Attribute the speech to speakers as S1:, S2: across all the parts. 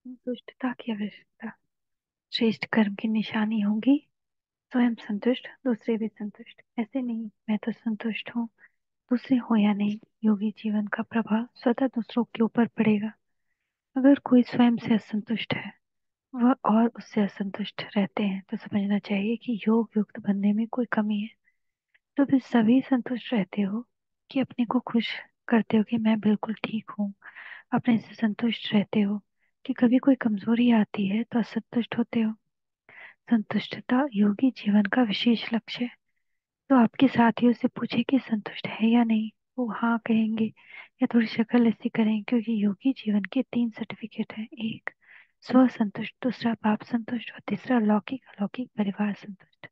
S1: संतुष्टता की आवश्यकता श्रेष्ठ कर्म की निशानी होगी। स्वयं संतुष्ट, दूसरे भी संतुष्ट। ऐसे नहीं मैं तो संतुष्ट हूँ, दूसरे हो या नहीं, योगी जीवन का प्रभाव स्वतः दूसरों के ऊपर पड़ेगा। अगर कोई स्वयं से असंतुष्ट है, वह और उससे असंतुष्ट रहते हैं, तो समझना चाहिए कि योग युक्त बनने में कोई कमी है। तो फिर सभी संतुष्ट रहते हो कि अपने को खुश करते हो कि मैं बिल्कुल ठीक हूँ, अपने से संतुष्ट रहते हो कि कभी कोई कमजोरी आती है तो असंतुष्ट होते हो। संतुष्टता योगी जीवन का विशेष लक्ष्य है। तो आपके साथियों से पूछे कि संतुष्ट है या नहीं, वो हाँ कहेंगे या थोड़ी शक्ल ऐसी करेंगे, क्योंकि योगी जीवन के 3 सर्टिफिकेट हैं। एक स्व संतुष्ट, दूसरा पाप संतुष्ट और तीसरा लौकिक अलौकिक परिवार संतुष्ट।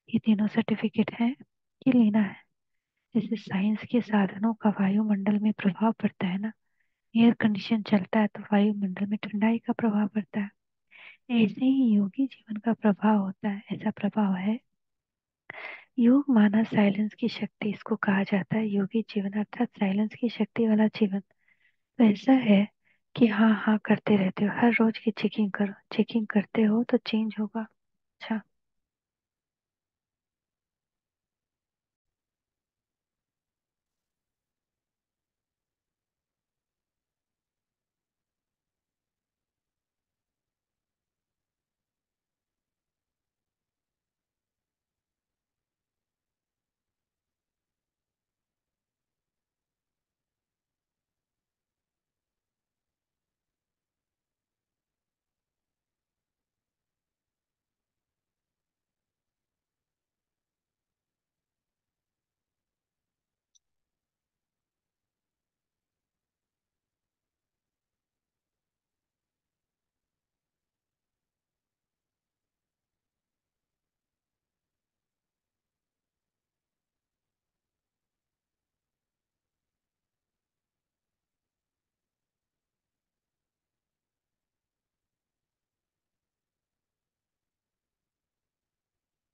S1: ये तीनों सर्टिफिकेट हैं कि लेना है। जैसे साइंस के साधनों का वायुमंडल में प्रभाव पड़ता है ना, एयर कंडीशन चलता है तो वायुमंडल में ठंडाई का प्रभाव पड़ता है। ऐसे ही योगी जीवन का प्रभाव होता है। ऐसा प्रभाव है। योग माना साइलेंस की शक्ति, इसको कहा जाता है योगी जीवन, अर्थात साइलेंस की शक्ति वाला जीवन। तो ऐसा है कि हाँ हाँ करते रहते हो, हर रोज की चेकिंग करो, चेकिंग करते हो तो चेंज होगा। अच्छा।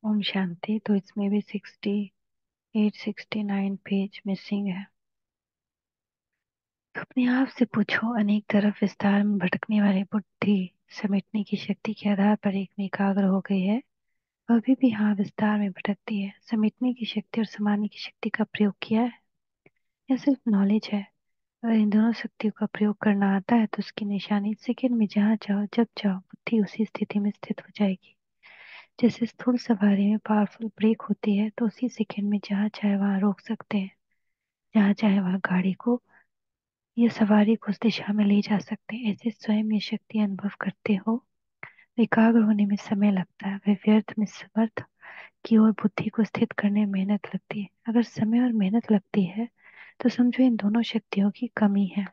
S1: ओम शांति। तो इसमें भी 68 69 पेज मिसिंग है। तो अपने आप से पूछो, अनेक तरफ विस्तार में भटकने वाली बुद्धि समेटने की शक्ति के आधार पर एक में एकाग्र हो गई है। वह भी हाँ विस्तार में भटकती है। समेटने की शक्ति और समाने की शक्ति का प्रयोग किया है या सिर्फ नॉलेज है? अगर इन दोनों शक्तियों का प्रयोग करना आता है तो उसकी निशानी सेकंड में जहाँ चाहो जब चाहो बुद्धि उसी स्थिति में स्थित हो जाएगी। जैसे स्थूल सवारी में पावरफुल ब्रेक होती है तो उसी सेकंड में जहाँ चाहे वहां रोक सकते हैं, जहाँ चाहे वहां गाड़ी को या सवारी को उस दिशा में ले जा सकते हैं। ऐसे स्वयं ये शक्ति अनुभव करते हो। एकाग्र होने में समय लगता है, वे व्यर्थ में समर्थ की ओर बुद्धि को स्थित करने में मेहनत लगती है। अगर समय और मेहनत लगती है तो समझो इन दोनों शक्तियों की कमी है।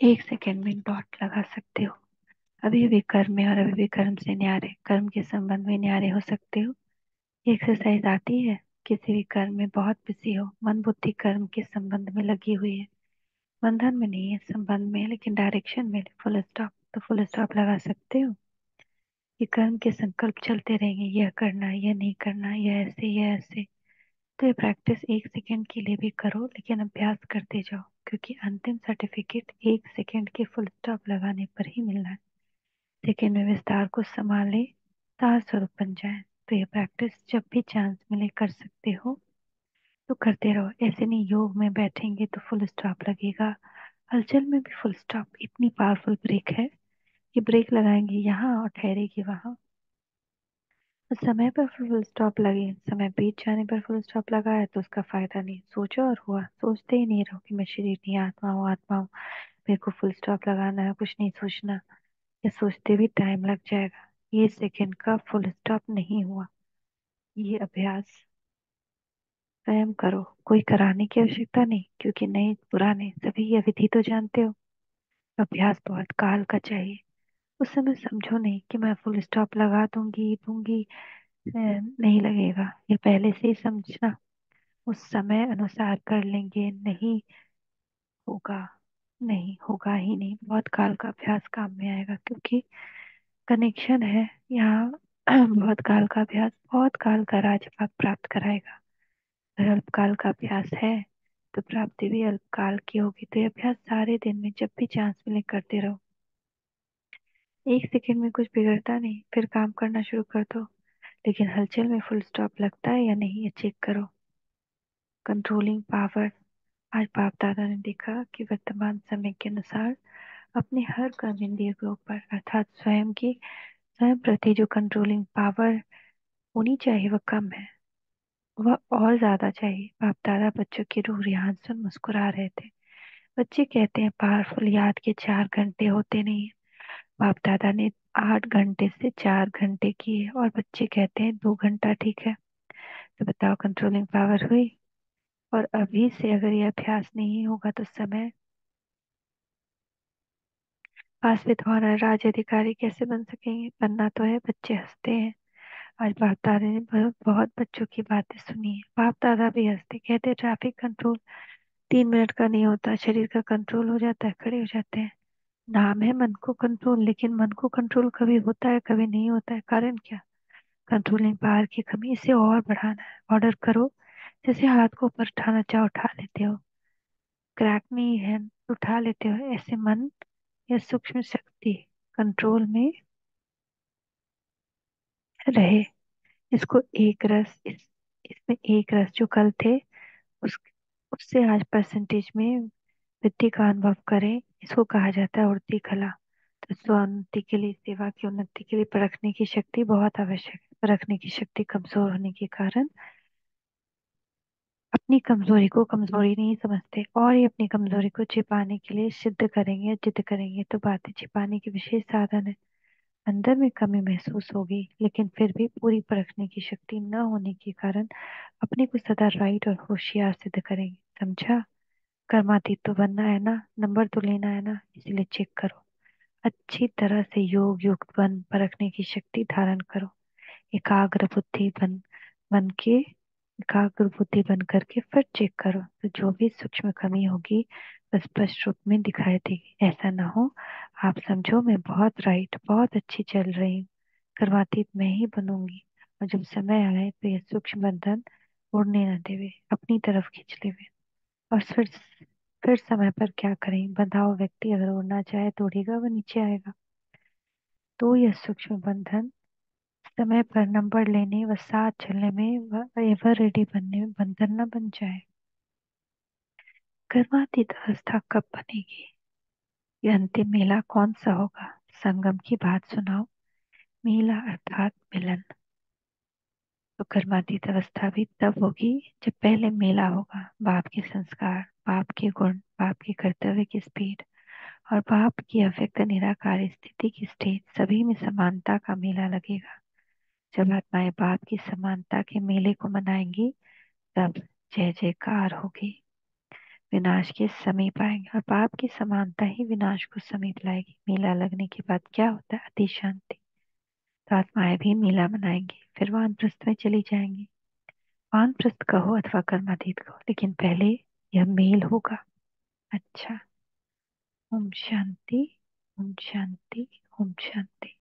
S1: एक सेकंड में डॉट लगा सकते हो। अभी भी कर्म में और अभी भी कर्म से न्यारे, कर्म के संबंध में न्यारे हो सकते हो। ये एक्सरसाइज आती है। किसी भी कर्म में बहुत बिजी हो, मन बुद्धि कर्म के संबंध में लगी हुई है, बंधन में नहीं है, संबंध में है, लेकिन डायरेक्शन में फुल स्टॉप। तो फुल स्टॉप लगा सकते हो। ये कर्म के संकल्प चलते रहेंगे, यह करना, यह नहीं करना, यह ऐसे, यह ऐसे। तो ये प्रैक्टिस 1 सेकंड के लिए भी करो, लेकिन अभ्यास करते जाओ, क्योंकि अंतिम सर्टिफिकेट 1 सेकंड के फुल स्टॉप लगाने पर ही मिलना है। सेकंड में विस्तार को संभाले, तार स्वरूप बन जाए। तो ये प्रैक्टिस जब भी चांस मिले कर सकते हो, तो करते रहो। ऐसे नहीं योग में बैठेंगे तो फुल स्टॉप लगेगा, हलचल में भी फुल स्टॉप। इतनी पावरफुल ब्रेक है कि ब्रेक लगाएंगे यहाँ और ठहरेगी वहां। तो समय पर फुल स्टॉप लगे, समय बीत जाने पर फुल स्टॉप लगा है तो उसका फायदा नहीं। सोचो और हुआ, सोचते ही नहीं रहो कि मैं शरीर नहीं, आत्मा हूँ, आत्मा हूँ, मेरे को फुल स्टॉप लगाना है, कुछ नहीं सोचना। ये सोचते भी टाइम लग जाएगा। ये सेकंड का फुल स्टॉप नहीं हुआ। ये अभ्यास स्वयं करो, कोई कराने की आवश्यकता नहीं, क्योंकि नए पुराने सभी ये विधि तो जानते हो। अभ्यास बहुत काल का चाहिए। उस समय समझो नहीं कि मैं फुल स्टॉप लगा दूंगी दूंगी, नहीं लगेगा। ये पहले से ही समझना, उस समय अनुसार कर लेंगे, नहीं होगा, नहीं होगा ही नहीं। बहुत काल का अभ्यास काम में आएगा, क्योंकि कनेक्शन है यहाँ। बहुत काल का अभ्यास बहुत काल का राजभाग प्राप्त कराएगा। अगर अल्पकाल का अभ्यास है तो प्राप्ति भी अल्पकाल की होगी। तो ये अभ्यास सारे दिन में जब भी चांस मिले करते रहो। एक सेकंड में कुछ बिगड़ता नहीं, फिर काम करना शुरू कर दो। लेकिन हलचल में फुल स्टॉप लगता है या नहीं, ये चेक करो। Controlling power. आज बाप दादा ने देखा कि वर्तमान समय के अनुसार अपने हर कर्म इंद्रिय के ऊपर अर्थात स्वयं प्रति जो कंट्रोलिंग पावर होनी चाहिए वह कम है, वह और ज्यादा चाहिए। बाप दादा बच्चों की रूह रियान सुन मुस्कुरा रहे थे। बच्चे कहते हैं पावरफुल याद के 4 घंटे होते नहीं। बाप दादा ने 8 घंटे से 4 घंटे किए और बच्चे कहते हैं 2 घंटा ठीक है। तो बताओ कंट्रोलिंग पावर हुई? और अभी से अगर यह अभ्यास नहीं होगा तो समय पास में तुम्हारा राज अधिकारी कैसे बन सकेंगे? बनना तो है। बच्चे हंसते हैं। आज बाप दादा ने बहुत बच्चों की बातें सुनी है। बाप दादा भी हंसते, कहते ट्रैफिक कंट्रोल 3 मिनट का नहीं होता, शरीर का कंट्रोल हो जाता है, खड़े हो जाते हैं। नाम है मन को कंट्रोल, लेकिन मन को कंट्रोल कभी होता है कभी नहीं होता है। कारण क्या? कंट्रोलिंग पावर की कमी। इसे और बढ़ाना है। ऑर्डर करो, जैसे हाथ को ऊपर उठाना चाहो उठा लेते हो, क्रैक नहीं है उठा लेते हो। ऐसे मन या सूक्ष्म शक्ति कंट्रोल में रहे। इसको एक रस इसमें एक रस जो कल थे उस उससे आज परसेंटेज में वृद्धि का अनुभव करें। इसको कहा जाता है उड़ती कला। तो स्वोन्नति के लिए, सेवा की उन्नति के लिए परखने की शक्ति बहुत आवश्यक है। परखने की शक्ति कमजोर होने के कारण अपनी कमजोरी को कमजोरी नहीं समझते, और ये अपनी कमजोरी को छिपाने के लिए सिद्ध करेंगे, जिद करेंगे। तो बातें छिपाने के विशेष साधन है। अंदर में कमी महसूस होगी, लेकिन फिर भी पूरी परखने की शक्ति न होने के कारण अपने को सदा राइट और होशियार सिद्ध करेंगे। समझा? कर्मातीत तो बनना है ना, नंबर तो लेना है ना, इसलिए चेक करो। अच्छी तरह से योग युक्त बन परखने की शक्ति धारण करो। एकाग्र बुद्धि बन बन के एकाग्र बुद्धि बन करके फिर चेक करो, तो जो भी सूक्ष्म कमी होगी वह स्पष्ट रूप में दिखाई देगी। ऐसा ना हो आप समझो मैं बहुत राइट, बहुत अच्छी चल रही हूँ, कर्मातीत मैं ही बनूंगी, और जब समय आए तो यह सूक्ष्म बंधन उड़ने न देवे, अपनी तरफ खींच लेवे। और फिर समय पर क्या करें? बंधा हुआ व्यक्ति अगर उड़ना चाहे तो उड़ेगा, वह नीचे आएगा। तो यह सूक्ष्म बंधन समय पर नंबर लेने व साथ चलने में व एवर रेडी बनने में बंधन न बन जाए। कर्मातीत अवस्था कब बनेगी? ये अंतिम मेला कौन सा होगा? संगम की बात सुनाओ। मेला अर्थात मिलन। तो कर्मातीत अवस्था भी तब होगी जब पहले मेला होगा। बाप के संस्कार, बाप के गुण, बाप के कर्तव्य की स्पीड और बाप की अव्यक्त निराकार स्थिति की स्टेज, सभी में समानता का मेला लगेगा। जब आत्माएं बाप की समानता के मेले को मनाएंगी तब जय जयकार होगी। विनाश के समीप आएंगे, और पाप की समानता ही विनाश को समीप लाएगी। मेला लगने के बाद क्या होता है? अति शांति। तो आत्माएं भी मेला मनाएंगी, फिर वानप्रस्थ में चली जाएंगी। वानप्रस्थ कहो अथवा कर्मातीत कहो, लेकिन पहले यह मेल होगा। अच्छा। ओम शांति। ओम शांति। ओम शांति।